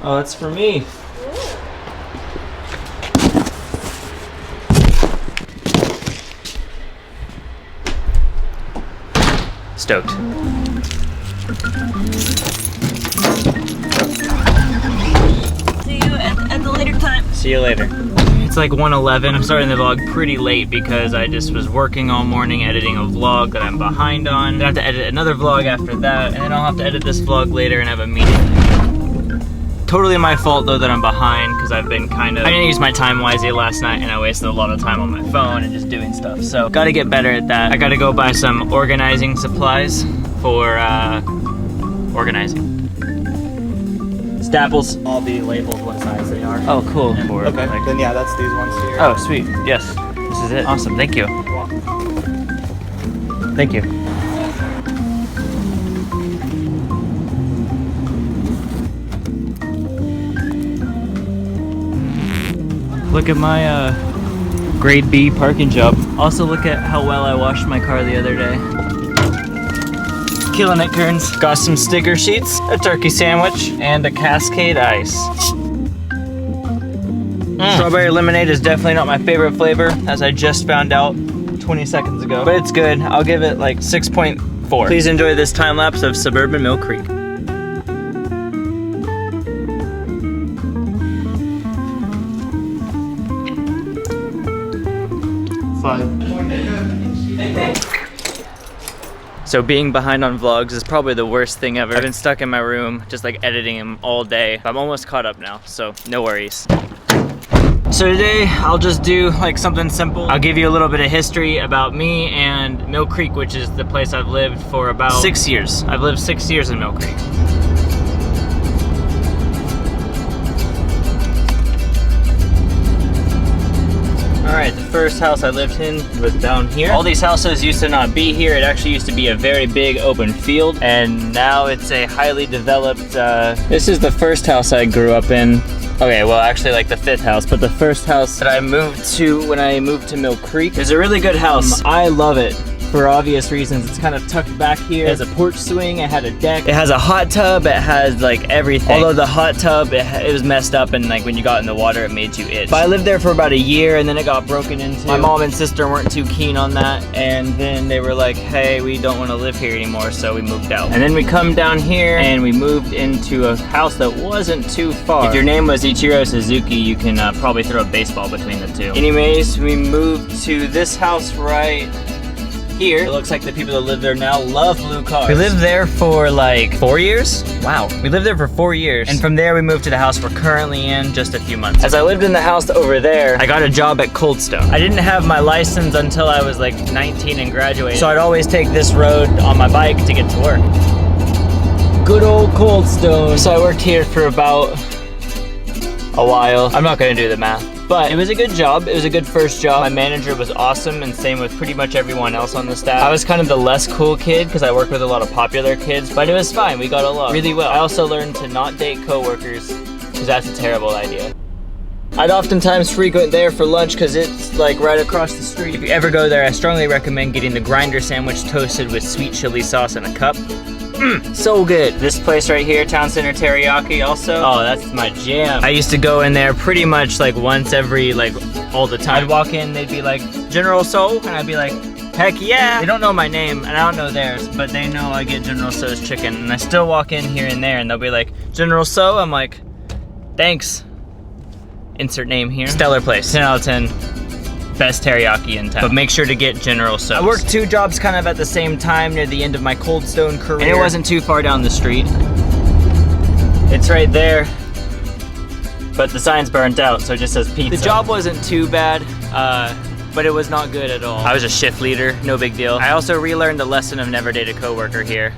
Oh, it's for me. Stoked. See you at the later time. See you later. It's like 1:11. I'm starting the vlog pretty late because I just was working all morning editing a vlog that I'm behind on. Then I have to edit another vlog after that, and then I'll have to edit this vlog later and have a meeting. Totally my fault though that I'm behind because I've been I didn't use my time wisely last night and I wasted a lot of time on my phone and just doing stuff. So gotta get better at that. I gotta go buy some organizing supplies for organizing. Staples. All the labels what size they are. Oh, cool. Okay, then yeah, that's these ones here. Oh, sweet. Yes. This is it. Awesome. Thank you. Thank you. Look at my grade B parking job. Also look at how well I washed my car the other day. Killing it, Kearns. Got some sticker sheets, a turkey sandwich, and a Cascade Ice. Strawberry lemonade is definitely not my favorite flavor, as I just found out 20 seconds ago. But it's good. I'll give it like 6.4. Please enjoy this time lapse of suburban Mill Creek. So being behind on vlogs is probably the worst thing ever. I've been stuck in my room just like editing them all day. I'm almost caught up now, so no worries. So today I'll just do like something simple. I'll give you a little bit of history about me and Mill Creek, which is the place I've lived for about 6 years. I've lived 6 years in Mill Creek. Alright, the first house I lived in was down here. All these houses used to not be here. It actually used to be a very big open field, and now it's a highly developed, this is the first house I grew up in. Okay, well actually like the 5th house, but the first house that I moved to when I moved to Mill Creek. It's a really good house. I love it. For obvious reasons. It's kind of tucked back here. It has a porch swing, it had a deck. It has a hot tub, it has like everything. Although the hot tub, it was messed up and like when you got in the water, it made you itch. But I lived there for about a year and then it got broken into. My mom and sister weren't too keen on that, and then they were like, hey, we don't want to live here anymore, so we moved out. And then we come down here and we moved into a house that wasn't too far. If your name was Ichiro Suzuki, you can probably throw a baseball between the two. Anyways, we moved to this house right here. It looks like the people that live there now love blue cars. We lived there for like 4 years. Wow. We lived there for 4 years. And from there we moved to the house we're currently in just a few months. As I lived in the house over there, I got a job at Cold Stone. I didn't have my license until I was like 19 and graduated. So I'd always take this road on my bike to get to work. Good old Cold Stone. So I worked here for about a while. I'm not gonna do the math. But it was a good job. It was a good first job. My manager was awesome, and same with pretty much everyone else on the staff. I was kind of the less cool kid because I worked with a lot of popular kids, but it was fine. We got along really well. I also learned to not date coworkers because that's a terrible idea. I'd oftentimes frequent there for lunch because it's like right across the street. If you ever go there, I strongly recommend getting the grinder sandwich toasted with sweet chili sauce in a cup. So good. This place right here, Town Center Teriyaki also. Oh, that's my jam. I used to go in there pretty much like once every, like all the time. I'd walk in, they'd be like, General So? And I'd be like, heck yeah. They don't know my name and I don't know theirs, but they know I get General So's chicken. And I still walk in here and there and they'll be like, General So? I'm like, thanks. Insert name here. Stellar place. 10 out of 10. Best teriyaki in town. But make sure to get General So's. I worked 2 jobs kind of at the same time near the end of my Cold Stone career. And it wasn't too far down the street. It's right there. But the sign's burnt out, so it just says pizza. The job wasn't too bad, but it was not good at all. I was a shift leader, no big deal. I also relearned the lesson of never date a coworker here.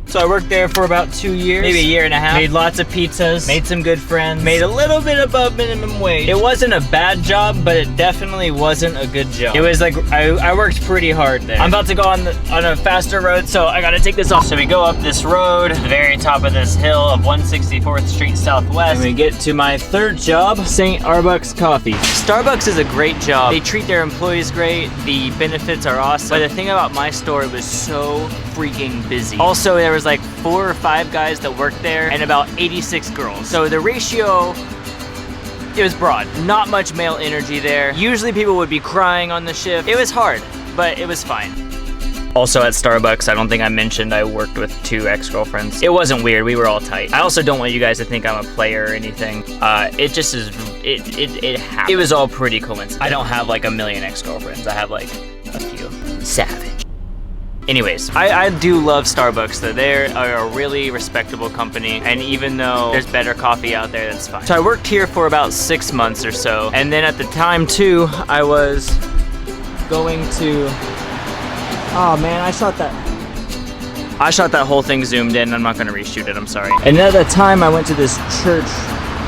So I worked there for about 2 years, maybe a year and a half. Made lots of pizzas, made some good friends, made a little bit above minimum wage. It wasn't a bad job, but it definitely wasn't a good job. It was like, I worked pretty hard there. I'm about to go on a faster road, so I gotta take this off. So we go up this road, the very top of this hill of 164th Street Southwest, and we get to my 3rd job, St. Arbuck's Coffee. Starbucks is a great job. They treat their employees great, the benefits are awesome, but the thing about my store, it was so freaking busy. Also, there was like 4 or 5 guys that worked there and about 86 girls. So the ratio, it was broad. Not much male energy there. Usually people would be crying on the shift. It was hard, but it was fine. Also at Starbucks, I don't think I mentioned I worked with 2 ex-girlfriends. It wasn't weird, we were all tight. I also don't want you guys to think I'm a player or anything. It just is, it happened. It was all pretty coincidence. I don't have like a million ex-girlfriends. I have like a few. Savage. Anyways, I do love Starbucks though. They're a really respectable company, and even though there's better coffee out there, that's fine. So I worked here for about 6 months or so, and then at the time too, I was going to, oh man, I shot that whole thing zoomed in. I'm not gonna reshoot it, I'm sorry. And at the time I went to this church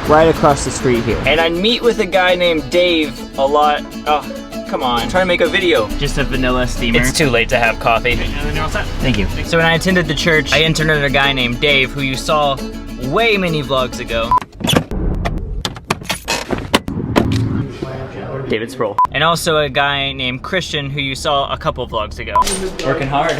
right across the street here. And I'd meet with a guy named Dave a lot. Oh, come on, I'm trying to make a video. Just a vanilla steamer. It's too late to have coffee. Okay, and then you're all set. Thank you. So when I attended the church, I interned a guy named Dave, who you saw way many vlogs ago. David Sproul. And also a guy named Christian, who you saw a couple vlogs ago. Working hard.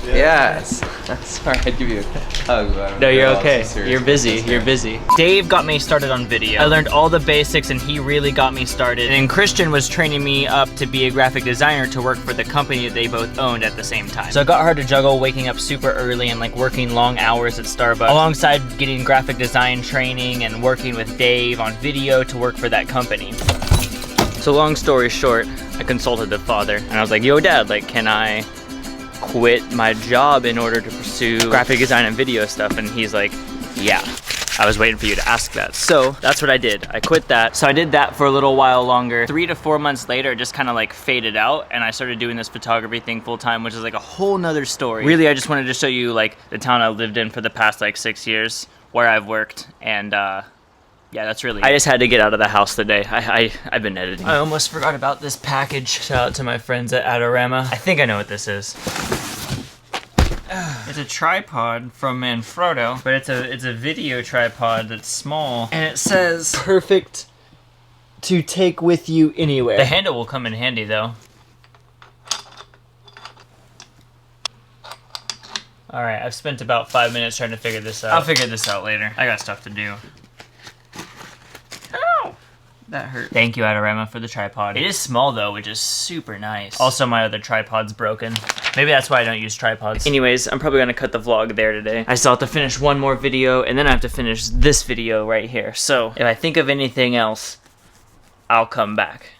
Yes. Sorry, I'd give you a hug. No, you're okay. You're busy. You're busy. Dave got me started on video. I learned all the basics and he really got me started. And Christian was training me up to be a graphic designer to work for the company that they both owned at the same time. So it got hard to juggle waking up super early and like working long hours at Starbucks alongside getting graphic design training and working with Dave on video to work for that company. So long story short, I consulted the father and I was like, yo dad, like can I quit my job in order to pursue graphic design and video stuff? And he's like, yeah. I was waiting for you to ask that. So that's what I did. I quit that. So I did that for a little while longer. 3 to 4 months later, it just kind of like faded out and I started doing this photography thing full time, which is like a whole nother story. Really, I just wanted to show you like the town I lived in for the past like 6 years, where I've worked, and yeah, that's really it. I just had to get out of the house today. I've been editing. I almost forgot about this package. Shout out to my friends at Adorama. I think I know what this is. It's a tripod from Manfrotto, but it's a video tripod that's small, and it says perfect to take with you anywhere. The handle will come in handy though. Alright, I've spent about 5 minutes trying to figure this out. I'll figure this out later. I got stuff to do. That hurt. Thank you, Adorama, for the tripod. It is small though, which is super nice. Also, my other tripod's broken. Maybe that's why I don't use tripods. Anyways, I'm probably gonna cut the vlog there today. I still have to finish one more video, and then I have to finish this video right here. So, if I think of anything else, I'll come back.